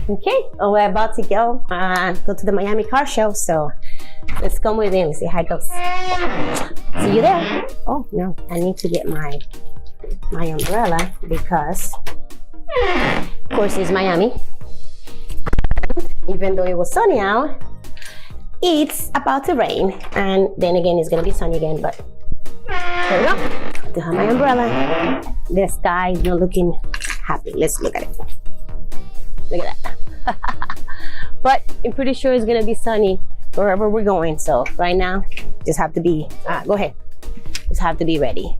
Okay, we're about to go to the Miami car show, so let's come with in. See how it goes. See you there. Oh no, I need to get my umbrella because, of course, it's Miami. Even though it was sunny out, it's about to rain, and then again it's gonna be sunny again. But here we go. To have my umbrella. The sky is not looking happy. Let's look at it. Look at that. But I'm pretty sure it's gonna be sunny wherever we're going. So right now, just have to be. Go ahead. Just have to be ready.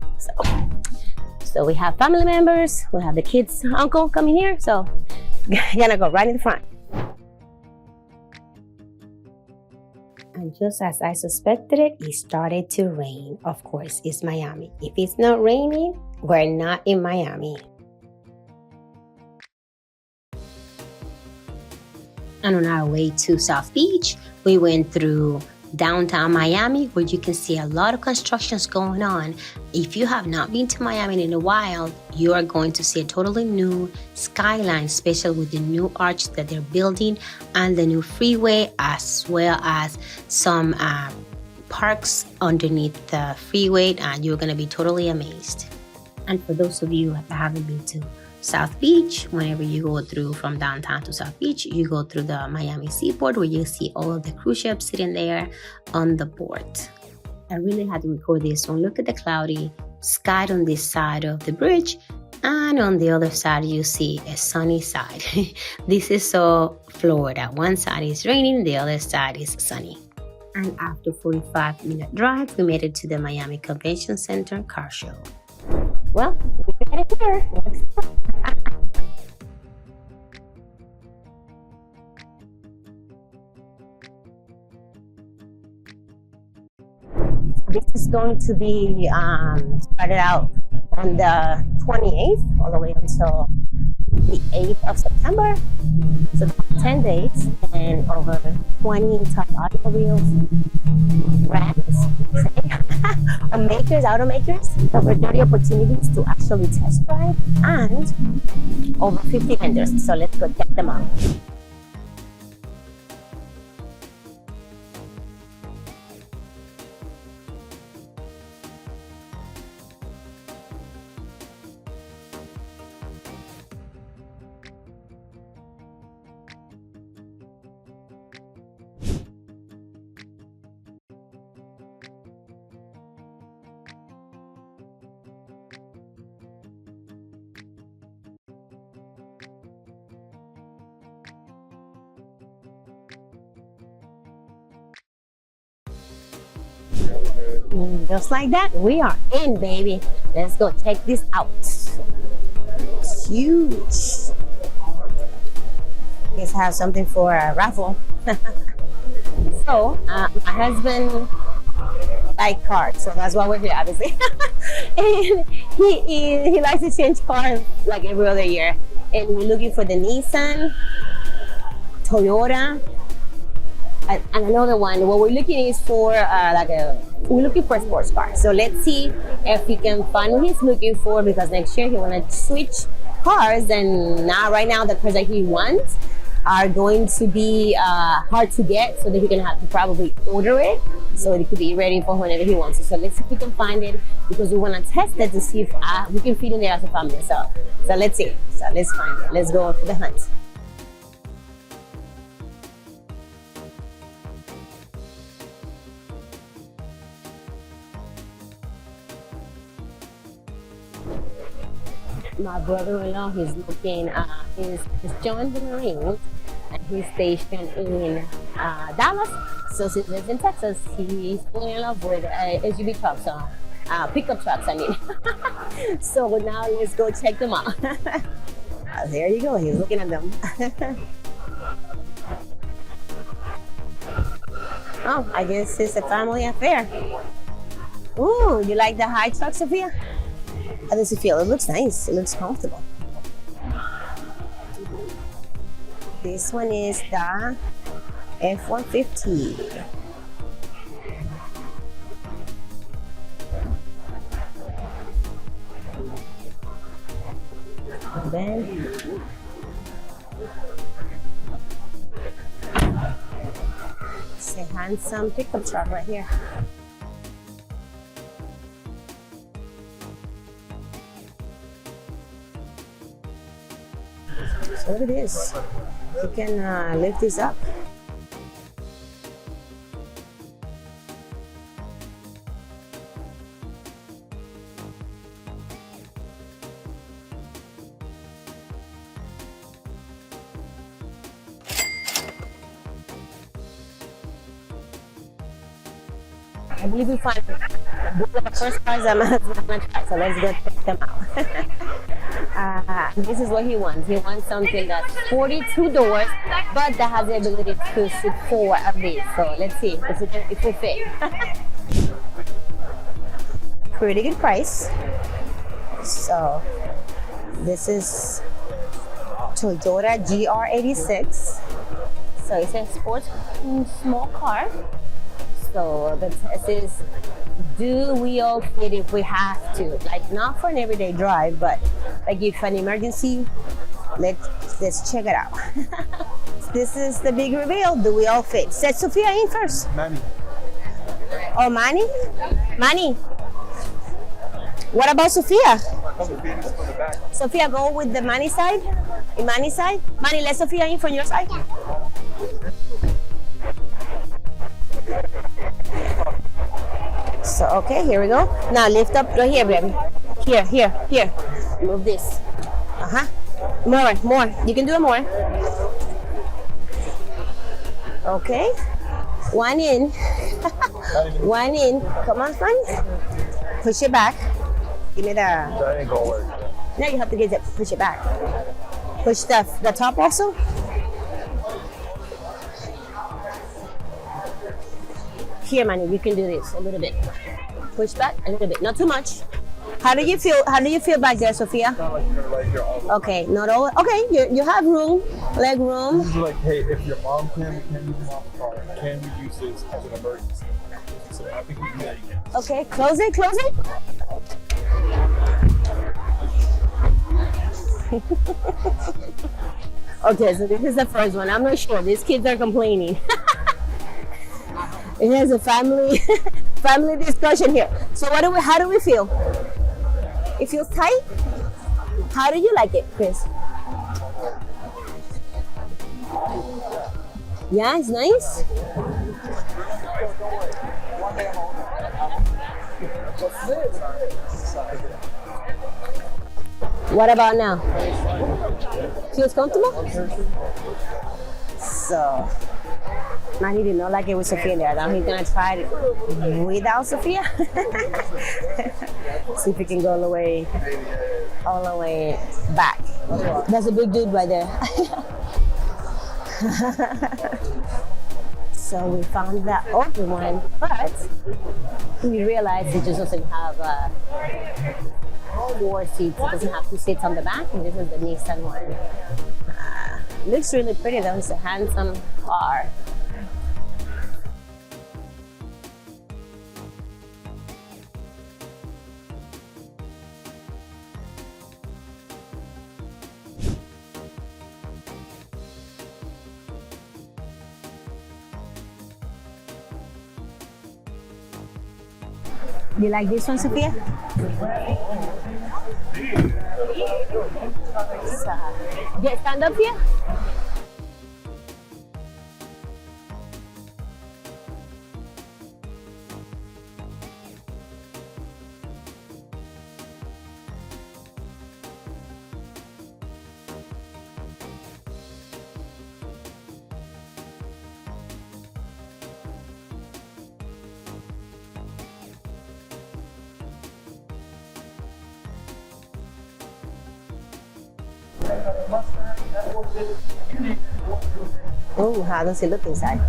So we have family members. We have the kids' uncle coming here. So gonna go right in the front. And just as I suspected it started to rain. Of course, it's Miami. If it's not raining, we're not in Miami. And on our way to South Beach, we went through downtown Miami, where you can see a lot of constructions going on. If you have not been to Miami in a while, you are going to see a totally new skyline, especially with the new arch that they're building and the new freeway, as well as some parks underneath the freeway, and you're going to be totally amazed. And for those of you that haven't been to South Beach, whenever you go through from downtown to South Beach, you go through the Miami seaport, where you see all of the cruise ships sitting there on the port. I really had to record this. So look at the cloudy sky on this side of the bridge, and on the other side you see a sunny side. This is so Florida. One side is raining, the other side is sunny. And after 45-minute drive, we made it to the Miami Convention Center car show. Well, we got it here. This is going to be started out on the 28th all the way until the 8th of September. So 10 days and over 20 top automobiles, brands, automakers, over 30 opportunities to actually test drive, and over 50 vendors. So let's go check them out. Just like that, we are in, baby. Let's go check this out. It's huge. Let's have something for a raffle. So, my husband likes cars, so that's why we're here, obviously. And he likes to change cars like every other year. And we're looking for the Nissan, Toyota, and another one. What we're looking is for we're looking for a sports car. So let's see if we can find what he's looking for, because next year he want to switch cars, and right now the cars that he wants are going to be hard to get, so that he can have to probably order it so it could be ready for whenever he wants it. So let's see if we can find it, because we want to test it to see if we can fit in there as a family. So let's see. So let's find it. Let's go for the hunt. My brother-in-law, he's looking, he's joined the Marines, and he's stationed in Dallas. So since he lives in Texas, he's falling in love with SUV trucks, pickup trucks, I mean. So now let's go check them out. There you go, he's looking at them. Oh, I guess it's a family affair. Ooh, you like the high truck, Sophia? How does it feel? It looks nice. It looks comfortable. This one is the F-150. And then It's a handsome pickup truck right here. So look at this. You can lift this up. I believe we find one of the first cars that my husband wants to try, so let's go check them out. This is what he wants. He wants something that's 42 doors, but that has the ability to sit 4 of these. So let's see if we fit. Pretty good price. So this is Toyota GR86. So it's a sports small car. So the test is, do we all fit if we have to? Like not for an everyday drive, but like if an emergency, let's check it out. This is the big reveal. Do we all fit? Set Sophia in first. Manny. Oh, Manny? Manny. What about Sophia? Sophia, go with the Manny side. In Manny's side. Manny, let Sophia in from your side. So, okay, here we go. Now lift up right here, baby. Here. Move this. More. You can do it more. Okay. One in. One in. Come on, son. Push it back. Give me the. That ain't gonna work. Now you have to get it. Push it back. Push the top also. Here, Manny, you can do this a little bit. Push back a little bit, not too much. How do you feel? How do you feel back there, Sophia? Okay, not all. Okay, you have room, leg room. This is like, hey, if your mom can't use the mom's car, can we use this as an emergency? So I think we can do that again. Okay, close it. Okay, so this is the first one. I'm not sure. These kids are complaining. It has a family discussion here. So how do we feel? It feels tight? How do you like it, Chris? Yeah, it's nice. What about now? Feels comfortable? So Manny did not like it with Sophia there. Now he's gonna try it without Sophia. See if he can go all the way back. That's a big dude right there. So we found that other one, but we realized it just doesn't have 4 seats. It doesn't have 2 seats on the back, and this is the Nissan one. Looks really pretty though. It's a handsome car. You like this one, Sophia? Yeah, stand up here. Oh, how does it look inside?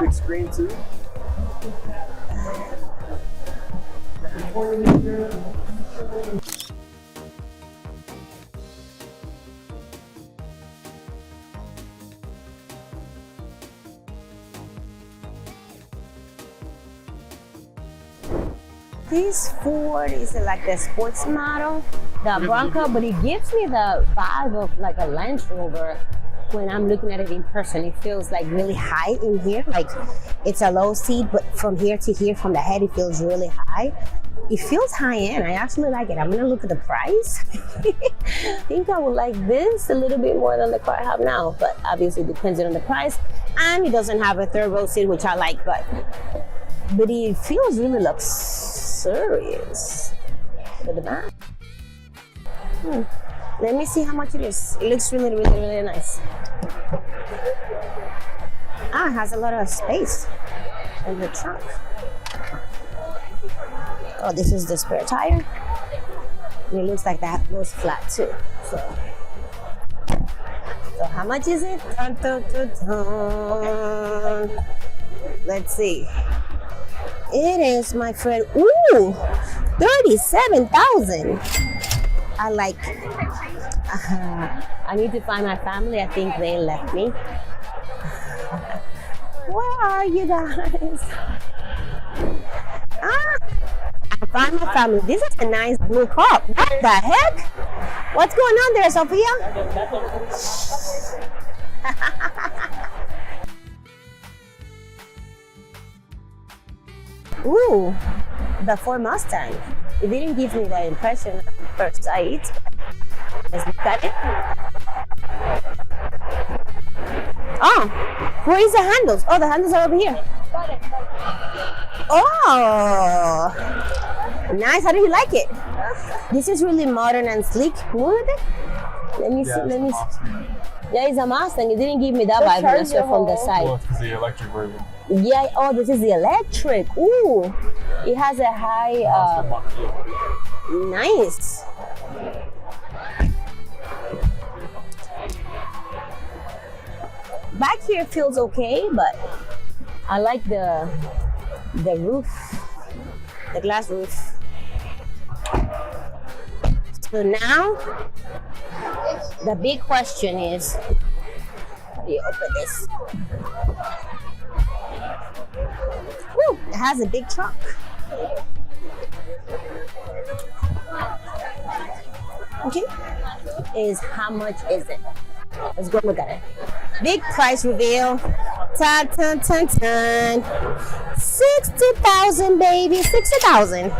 Big screen too. This Ford is like the sports model the Bronco, but it gives me the vibe of like a Land Rover. When I'm looking at it in person, it feels like really high in here. Like it's a low seat, but from here to here, from the head, it feels really high. It feels high end. I actually like it. I'm gonna look at the price. I think I would like this a little bit more than the car I have now, but obviously depends on the price. And it doesn't have a third row seat, which I like, but it feels really luxurious. Look at the back. Let me see how much it is. It looks really, really, really nice. It has a lot of space in the trunk. Oh, this is the spare tire. And it looks like that goes flat too. So how much is it? Dun, dun, dun, dun. Let's see. It is, my friend, ooh, 37,000. I like, I need to find my family. I think they left me. Where are you guys? I found my family. This is a nice blue car. What the heck? What's going on there, Sophia? Ooh, the Ford Mustang. It didn't give me that impression at first sight. Let's look at it. Oh, where is the handles? Oh, the handles are over here. Oh, nice. How do you like it? This is really modern and sleek. Let me see. Let me see. Yeah, it's a Mustang. It didn't give me that vibe from the side. Well, it's the electric version. Yeah. Oh, this is the electric. Ooh, it has a high. Nice. Back here feels okay, but I like the roof, the glass roof. So now, the big question is, how do you open this? Woo, it has a big trunk. Okay, how much is it? Let's go look at it. Big price reveal. Tan, tan, tan, tan. 60,000, baby. 60,000.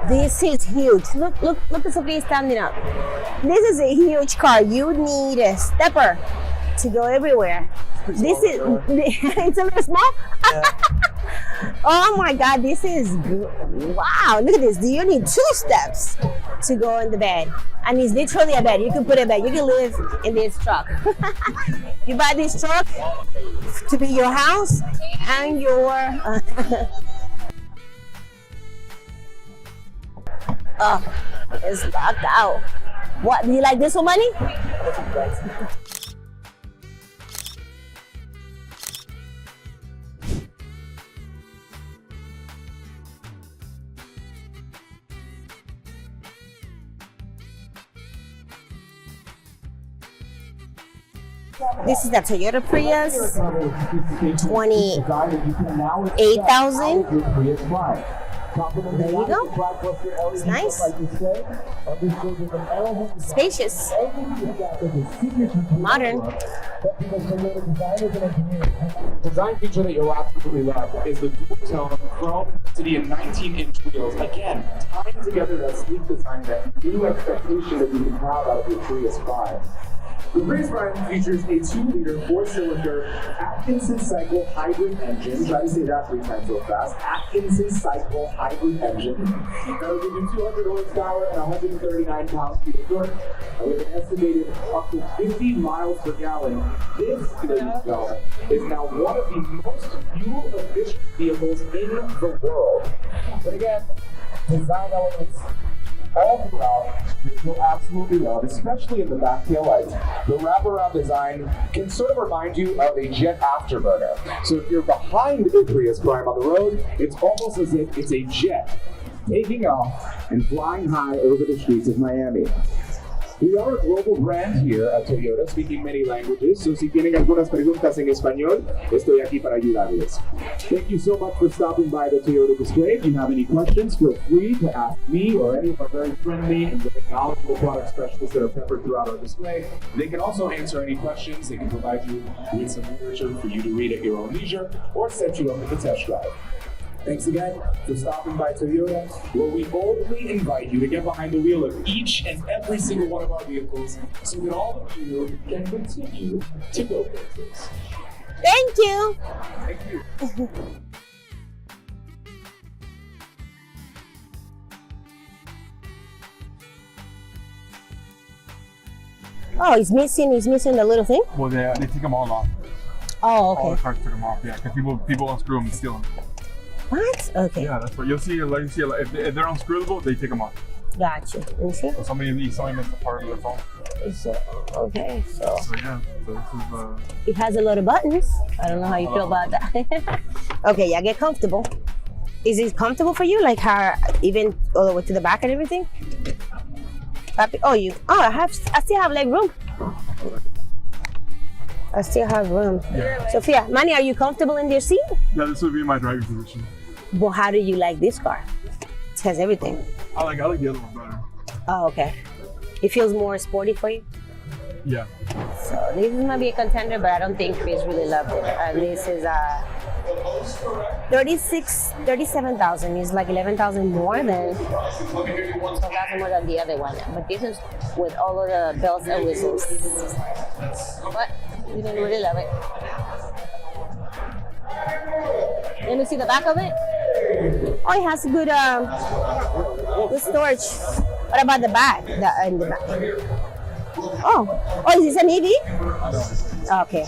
This is huge. Look at Sophia standing up. This is a huge car. You need a stepper to go everywhere. This is, it's a little small? Yeah. Oh my God, this is, wow, look at this. Do you need 2 steps to go in the bed? And it's literally a bed. You can put a bed. You can live in this truck. You buy this truck to be your house and your... Oh, it's locked out. What, do you like this for money? This is the Toyota Prius, 28,000. There you go. It's nice. Spacious. Modern. Design feature that you'll absolutely love is the dual-tone chrome city and 19-inch wheels. Again, tying together that sleek design, that new expectation that you can have out of your Prius 5. The Prius 5 features a 2-liter 4-cylinder Atkinson cycle hybrid engine. Try to say that 3 times real fast. Atkinson cycle hybrid engine. That'll give you 200 horsepower and 139 pound-feet of torque. With an estimated up to 50 miles per gallon, this, ladies and gentlemen, is now one of the most fuel-efficient vehicles in the world. But again, design elements all throughout that you'll absolutely love, especially in the back tail lights. The wraparound design can sort of remind you of a jet afterburner. So if you're behind a Prius Prime on the road, it's almost as if it's a jet taking off and flying high over the streets of Miami. We are a global brand here at Toyota, speaking many languages, so si tienen algunas preguntas en español, estoy aquí para ayudarles. Thank you so much for stopping by the Toyota display. If you have any questions, feel free to ask me or any of our very friendly and very knowledgeable product specialists that are peppered throughout our display. They can also answer any questions. They can provide you with some literature for you to read at your own leisure or set you up with a test drive. Thanks again for stopping by Toyota, where we boldly invite you to get behind the wheel of each and every single one of our vehicles so that all of you can continue to go places. Thank you. Thank you. Oh, he's missing the little thing? Well, they take them all off. Oh, All the okay. cars took them off, yeah, because people unscrew them and steal them. What? Okay. Yeah, that's what you'll see. If they're unscrewable, they take them off. Gotcha. Let me see. So somebody missed a part of their phone. Okay, so So yeah, so this is it has a lot of buttons. I don't know how you feel about that. Okay, yeah, get comfortable. Is it comfortable for you? Like how even all the way to the back and everything? Papi, I still have leg room. I still have room. Yeah. Sophia, Manny, are you comfortable in your seat? Yeah, this would be my driving position. Well, how do you like this car? It has everything. I like the other one better. Oh, okay. It feels more sporty for you? Yeah. So this is gonna be a contender, but I don't think Chris really loved it. This is 37,000 is like 11,000 more than 12,000 more than the other one. But this is with all of the bells and whistles. But we didn't really love it. Let me see the back of it. Oh, it has good good storage. What about the back? In the back. Oh, is this an EV? Okay.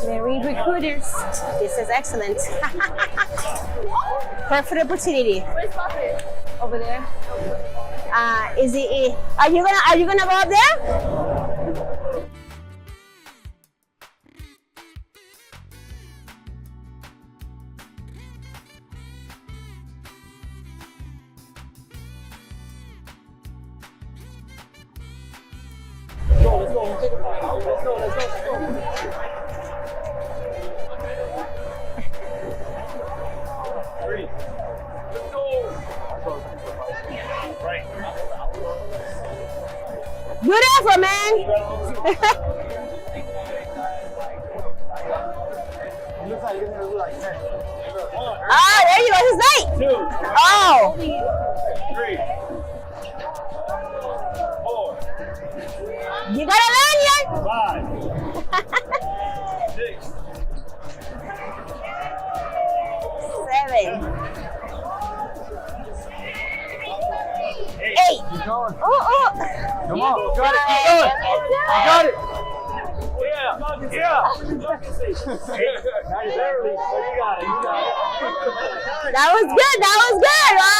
Marine recruiters. This is excellent. Perfect opportunity. Where's Poppy? Over there. Is it? Are you gonna go up there? Let's go. Let's go. Good effort, man. Ah, there you go. His mate. 2, Oh. 3, 4, You got a lanyard? 5, 6, 7, 8. Keep going. Oh. Come on. You got it. Keep going. You got it. Yeah. Barely, but you got it. That was good. That was good. Oh.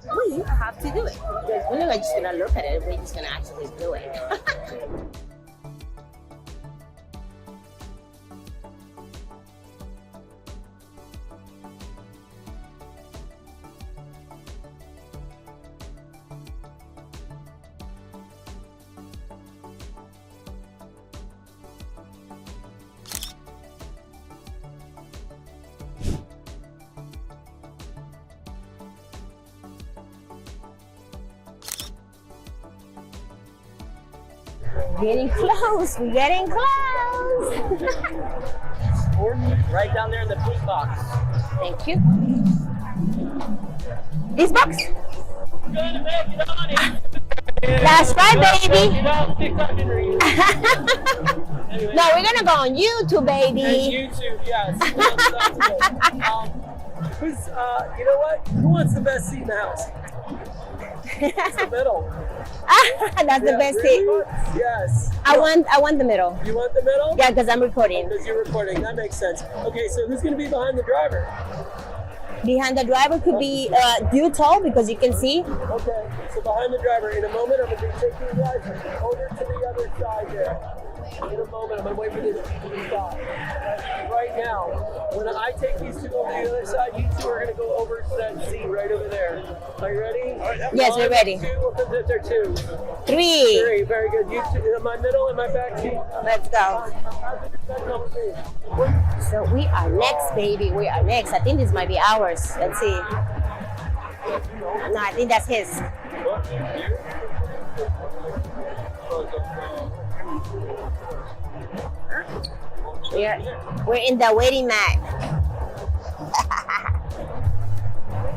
Well, you have to do it. Because we're not just gonna look at it, we're just gonna actually do it. Getting close, we're getting close. Right down there in the pink box. Thank you. This box? That's right, baby. No, we're gonna go on YouTube, baby. YouTube, yes. You know what? Who wants the best seat in the house? It's the middle. That's the best seat. Yes. I want the middle. You want the middle? Yeah, because I'm recording. Because you're recording. That makes sense. Okay, so who's going to be behind the driver? Behind the driver could be you tall because you can see. Okay, so behind the driver. In a moment, I'm going to be taking you guys over to the other side there. In a moment, I'm going to wait for this to stop. Right now, when I take these two over to the other side, you two are going to go over to that seat right over there. Are you ready? Yes, we're ready. 2, what is there? 2. 3. 3, very good. You two, my middle and my back seat. Let's go. So we are next, baby. We are next. I think this might be ours. Let's see. No, I think that's his. We're in the waiting mat.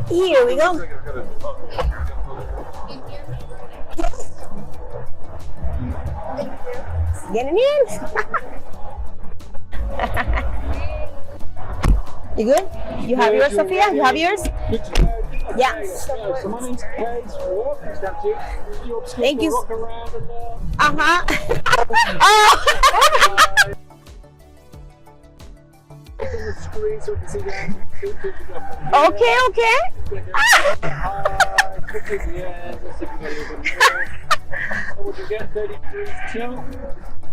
Here we go. Getting in. You good? You have yours, Sophia? You have yours? Yeah. So my name's Kate. Thank you. Rock around and Uh-huh. Oh. on the screen so we can see the Okay, okay. quickly to the end. Let's see if we get a little bit more. So what you get, 30 degrees tilt.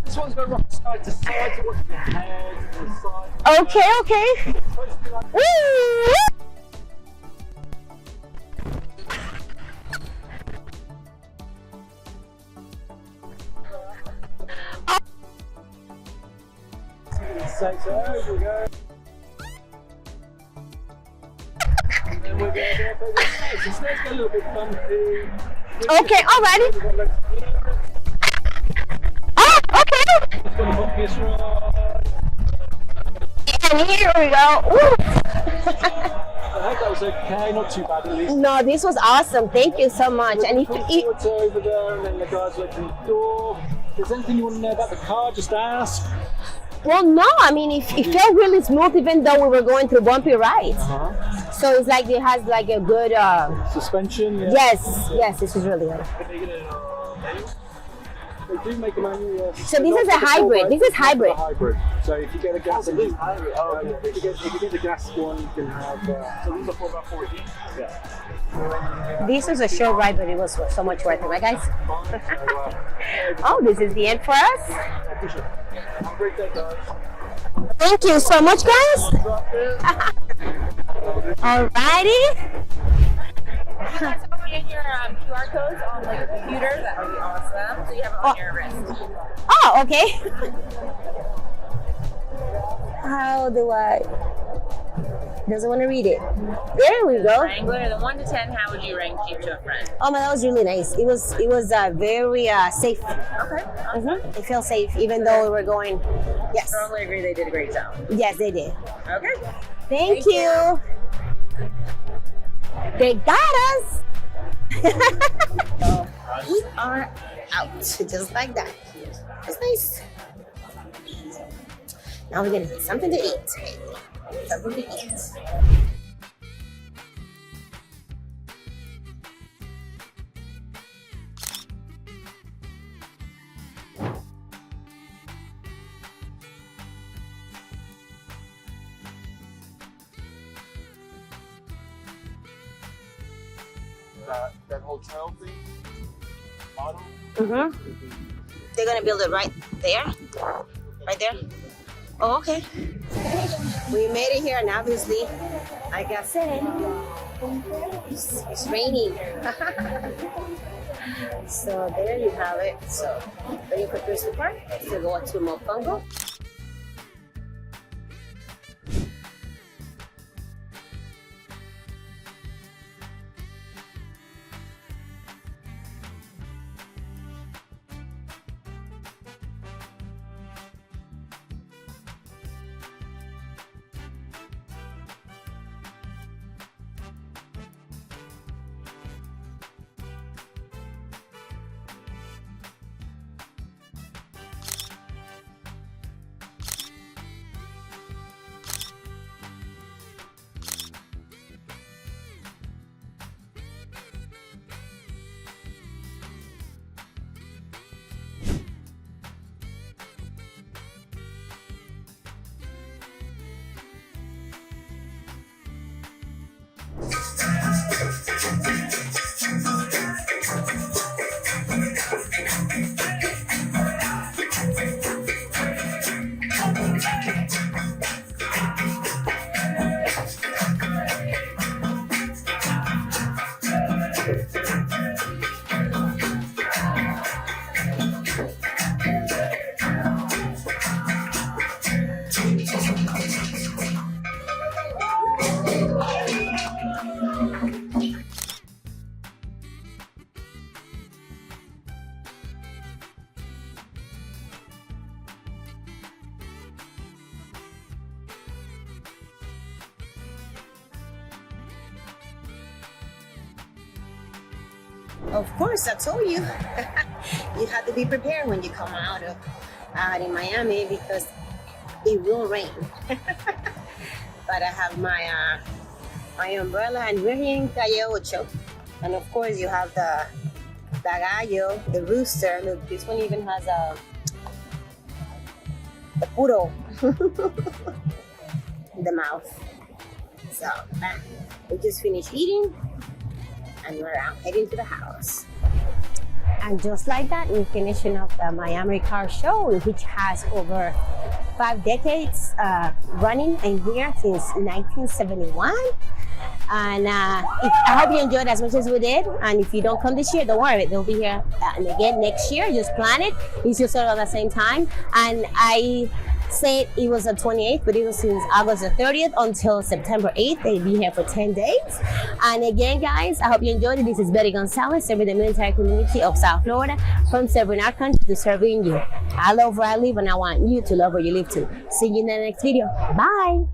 This one's going rock side to side, so watch the head and the side. Okay, okay. Supposed to be like Woo! so there we go. And then we're going to go for the stairs. The stairs get a little bit bumpy. Okay, alrighty. Oh, okay. It's got the bumpiest ride. And here we go. Woo. I hope that was okay, not too bad at least. No, this was awesome. Thank you so much. And if It's over there, and then the guys open the door. If there's anything you want to know about the car, just ask. well, no, I mean, it felt really smooth, even though we were going through bumpy rides. So it's like it has like a good. Suspension. Yeah. Yes, this is really good. They do make a manual. Yes. So this is a hybrid. This is hybrid. A hybrid. So if you get a gas engine, if you get the gas one, you can have. So these are for about 40. Yeah. This is a short ride, but it was so much worth it, right, guys? Oh, this is the end for us. Have a great day, guys. Thank you so much, guys. Alrighty. You guys scan your QR codes on like a computer, that would be awesome. So you have it on your wrist. Oh, okay. How do I? Doesn't want to read it. There we go. Wrangler, the 1 to 10, how would you rank Jeep to a friend? Oh man, that was really nice. It was very safe. Okay. It felt safe, even though we were going. Yes. Totally agree, they did a great job. Yes, they did. Okay. Thank you. They got us. We are out, just like that. That's nice. Now we're gonna get something to eat. Something to eat. That hotel thing, model. They're gonna build it right there. Right there. Oh, okay. We made it here, and obviously, like I said, it's raining. So there you have it. So when you prepare the park, you go to Mofongo. Of course, I told you. You have to be prepared when you come out in Miami because it will rain. But I have my my umbrella, and we're here in Calle Ocho. And of course, you have the gallo, the rooster. Look, this one even has the puro in the mouth. So we just finished eating, and we're out heading to the house. And just like that, we're finishing up the Miami Car Show, which has over 5 decades running in here since 1971. And I hope you enjoyed as much as we did. And if you don't come this year, don't worry, they'll be here and again next year. Just plan it. It's just sort of at the same time. And I said it was the 28th, but it was since August the 30th until September 8th. They'll be here for 10 days. And again, guys, I hope you enjoyed it. This is Betty Gonzalez, serving the military community of South Florida, from serving our country to serving you. I love where I live, and I want you to love where you live too. See you in the next video. Bye.